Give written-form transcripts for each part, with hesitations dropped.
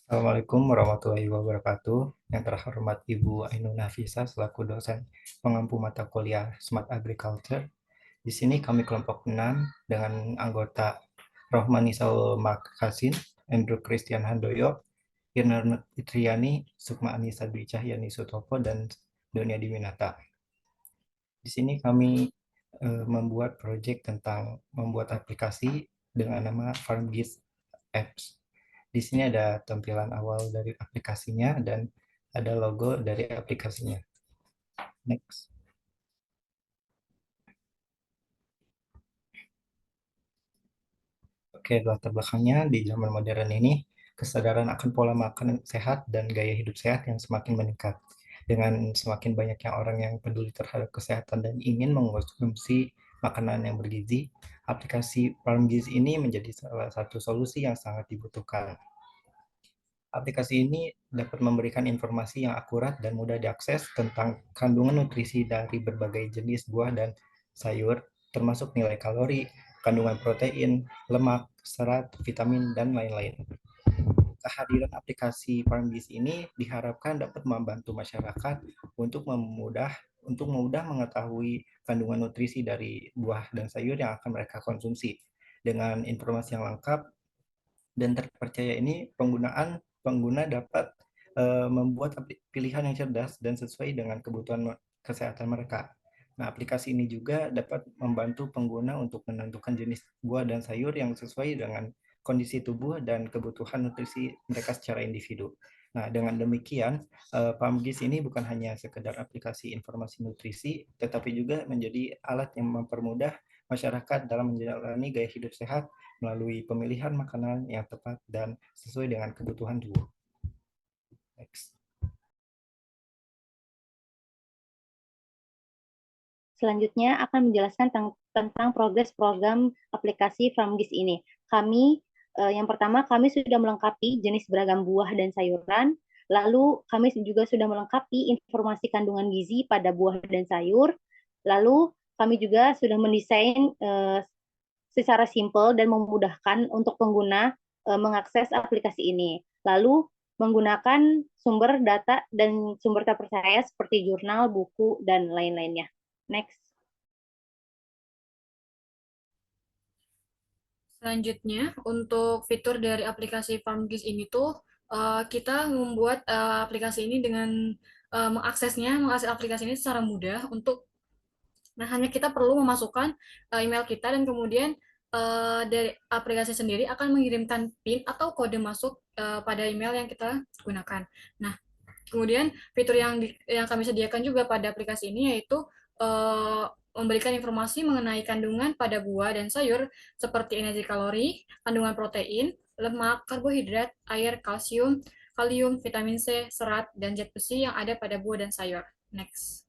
Assalamualaikum warahmatullahi wabarakatuh. Yang terhormat Ibu Ainun Nafisa selaku dosen pengampu mata kuliah Smart Agriculture. Di sini kami kelompok 6 dengan anggota Rohmani Saul Makasin, Andrew Christian Handoyo, Irna Triani, Sukma Anissa Dwi Cahyani Sutopo, dan Donia Diminata. Di sini kami membuat proyek tentang membuat aplikasi dengan nama FarmGIS Apps. Di sini ada tampilan awal dari aplikasinya dan ada logo dari aplikasinya. Next. Oke, latar belakangnya di zaman modern ini, kesadaran akan pola makan sehat dan gaya hidup sehat yang semakin meningkat. Dengan semakin banyaknya orang yang peduli terhadap kesehatan dan ingin mengonsumsi makanan yang bergizi, aplikasi FarmGizi ini menjadi salah satu solusi yang sangat dibutuhkan. Aplikasi ini dapat memberikan informasi yang akurat dan mudah diakses tentang kandungan nutrisi dari berbagai jenis buah dan sayur, termasuk nilai kalori, kandungan protein, lemak, serat, vitamin, dan lain-lain. Kehadiran aplikasi FarmBiz ini diharapkan dapat membantu masyarakat untuk mudah mengetahui kandungan nutrisi dari buah dan sayur yang akan mereka konsumsi. Dengan informasi yang lengkap dan terpercaya ini, pengguna dapat membuat pilihan yang cerdas dan sesuai dengan kebutuhan kesehatan mereka. Nah, aplikasi ini juga dapat membantu pengguna untuk menentukan jenis buah dan sayur yang sesuai dengan kondisi tubuh dan kebutuhan nutrisi mereka secara individu. Nah, dengan demikian, PAMGIS ini bukan hanya sekedar aplikasi informasi nutrisi, tetapi juga menjadi alat yang mempermudah masyarakat dalam menjalani gaya hidup sehat melalui pemilihan makanan yang tepat dan sesuai dengan kebutuhan tubuh. Next. Selanjutnya akan menjelaskan tentang progres program aplikasi FarmGIS ini. Yang pertama, kami sudah melengkapi jenis beragam buah dan sayuran. Lalu kami juga sudah melengkapi informasi kandungan gizi pada buah dan sayur. Lalu kami juga sudah mendesain secara simpel dan memudahkan untuk pengguna mengakses aplikasi ini. Lalu menggunakan sumber data dan sumber terpercaya seperti jurnal, buku, dan lain-lainnya. Next. Selanjutnya, untuk fitur dari aplikasi FarmGIS ini tuh kita membuat aplikasi ini dengan mengakses aplikasi ini secara mudah hanya kita perlu memasukkan email kita dan kemudian dari aplikasi sendiri akan mengirimkan PIN atau kode masuk pada email yang kita gunakan. Nah, kemudian fitur yang kami sediakan juga pada aplikasi ini yaitu memberikan informasi mengenai kandungan pada buah dan sayur seperti energi kalori, kandungan protein, lemak, karbohidrat, air, kalsium, kalium, vitamin C, serat, dan zat besi yang ada pada buah dan sayur. Next.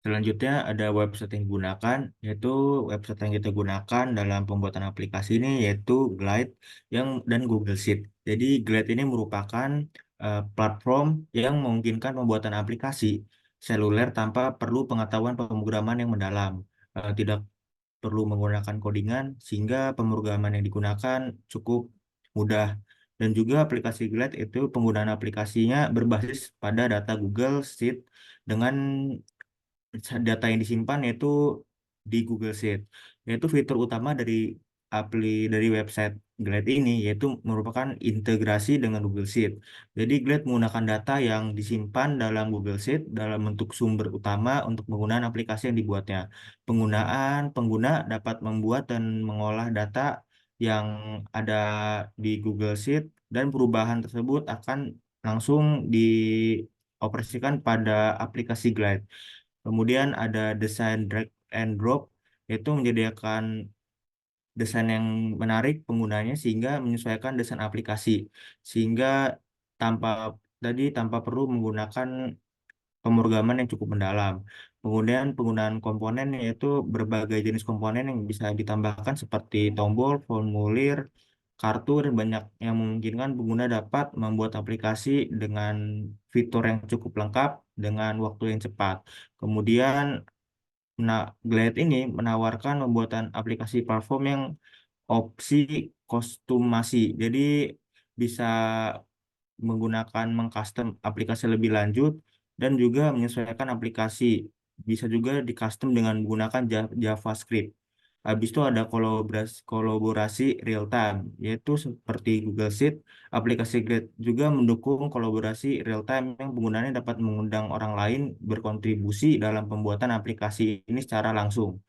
Selanjutnya ada website yang digunakan, yaitu website yang kita gunakan dalam pembuatan aplikasi ini yaitu Glide dan Google Sheet. Jadi Glide ini merupakan platform yang memungkinkan pembuatan aplikasi seluler tanpa perlu pengetahuan pemrograman yang mendalam. Tidak perlu menggunakan codingan sehingga pemrograman yang digunakan cukup mudah. Dan juga aplikasi Glide itu penggunaan aplikasinya berbasis pada data Google Sheet dengan data yang disimpan yaitu di Google Sheet. Yaitu fitur utama dari website Glide ini yaitu merupakan integrasi dengan Google Sheet. Jadi Glide menggunakan data yang disimpan dalam Google Sheet dalam bentuk sumber utama untuk penggunaan aplikasi yang dibuatnya. Pengguna dapat membuat dan mengolah data yang ada di Google Sheet dan perubahan tersebut akan langsung dioperasikan pada aplikasi Glide. Kemudian ada desain drag and drop, yaitu menyediakan desain yang menarik penggunanya sehingga menyesuaikan desain aplikasi. Sehingga tanpa tanpa perlu menggunakan pemrograman yang cukup mendalam. Kemudian penggunaan komponen yaitu berbagai jenis komponen yang bisa ditambahkan seperti tombol, formulir, kartu, dan banyak yang memungkinkan pengguna dapat membuat aplikasi dengan fitur yang cukup lengkap dengan waktu yang cepat. Kemudian Glide ini menawarkan pembuatan aplikasi platform yang opsi kostumasi. Jadi bisa menggunakan mengcustom aplikasi lebih lanjut dan juga menyesuaikan aplikasi. Bisa juga di custom dengan menggunakan JavaScript. Habis itu ada kolaborasi real time, yaitu seperti Google Sheet. Aplikasi Grid juga mendukung kolaborasi real time yang penggunanya dapat mengundang orang lain berkontribusi dalam pembuatan aplikasi ini secara langsung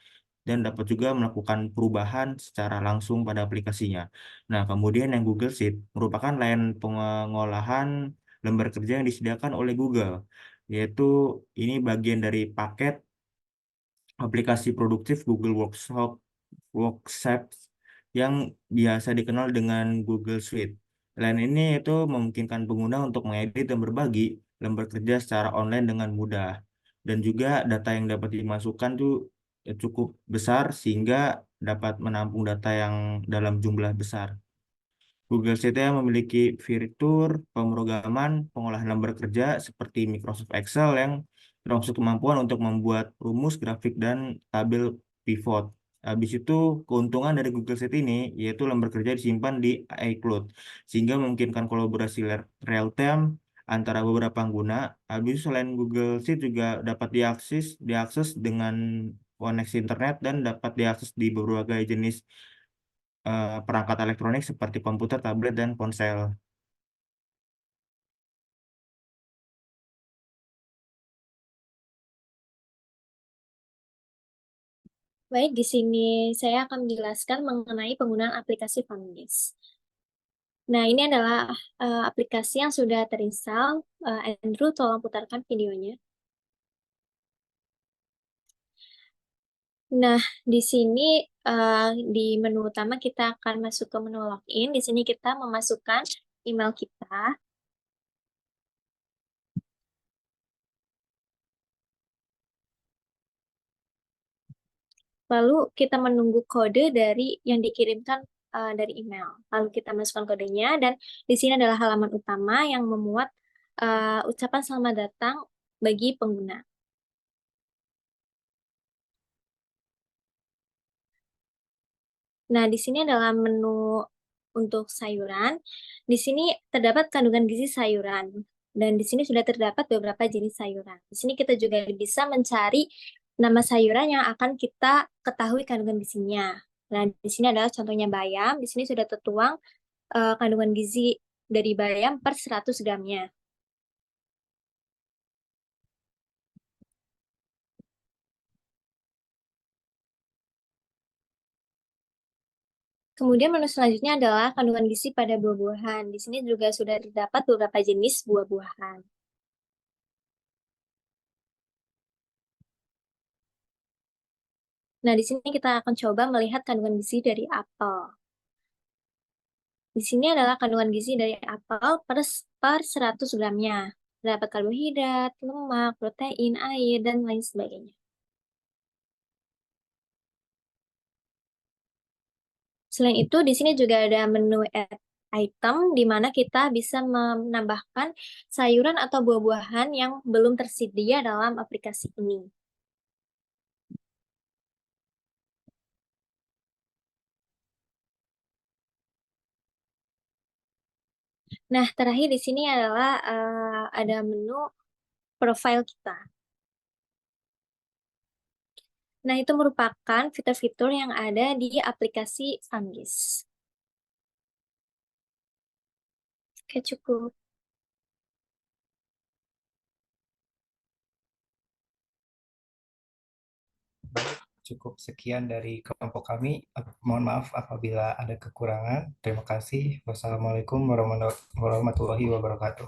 dan dapat juga melakukan perubahan secara langsung pada aplikasinya. Nah, kemudian yang Google Sheet merupakan layanan pengolahan lembar kerja yang disediakan oleh Google, yaitu ini bagian dari paket aplikasi produktif Google Workspace yang biasa dikenal dengan Google Suite. Lain ini itu memungkinkan pengguna untuk mengedit dan berbagi lembar kerja secara online dengan mudah. Dan juga data yang dapat dimasukkan tuh cukup besar sehingga dapat menampung data yang dalam jumlah besar. Google Sheets memiliki fitur pemrograman pengolahan lembar kerja seperti Microsoft Excel yang termasuk kemampuan untuk membuat rumus grafik dan tabel pivot. Habis itu, keuntungan dari Google Sheets ini yaitu lembar kerja disimpan di iCloud, sehingga memungkinkan kolaborasi real time antara beberapa pengguna. Habis itu, selain Google Sheets juga dapat diakses dengan koneksi internet dan dapat diakses di berbagai jenis perangkat elektronik seperti komputer, tablet, dan ponsel. Baik, di sini saya akan menjelaskan mengenai penggunaan aplikasi Fangis. Nah, ini adalah aplikasi yang sudah terinstall. Andrew, tolong putarkan videonya. Nah, di sini di menu utama kita akan masuk ke menu login. Di sini kita memasukkan email kita. Lalu kita menunggu kode dari yang dikirimkan dari email. Lalu kita masukkan kodenya dan di sini adalah halaman utama yang memuat ucapan selamat datang bagi pengguna. Nah, di sini adalah menu untuk sayuran. Di sini terdapat kandungan gizi sayuran. Dan di sini sudah terdapat beberapa jenis sayuran. Di sini kita juga bisa mencari nama sayuran yang akan kita ketahui kandungan gizinya. Nah, di sini adalah contohnya bayam. Di sini sudah tertuang kandungan gizi dari bayam per 100 gramnya. Kemudian menu selanjutnya adalah kandungan gizi pada buah-buahan. Di sini juga sudah terdapat beberapa jenis buah-buahan. Nah, di sini kita akan coba melihat kandungan gizi dari apel. Di sini adalah kandungan gizi dari apel per 100 gramnya. Terdapat karbohidrat, lemak, protein, air, dan lain sebagainya. Selain itu, di sini juga ada menu add item, di mana kita bisa menambahkan sayuran atau buah-buahan yang belum tersedia dalam aplikasi ini. Nah, terakhir di sini adalah ada menu profile kita. Nah, itu merupakan fitur-fitur yang ada di aplikasi Fangis. Oke, cukup. Cukup sekian dari kelompok kami. Mohon maaf apabila ada kekurangan. Terima kasih. Wassalamualaikum warahmatullahi wabarakatuh.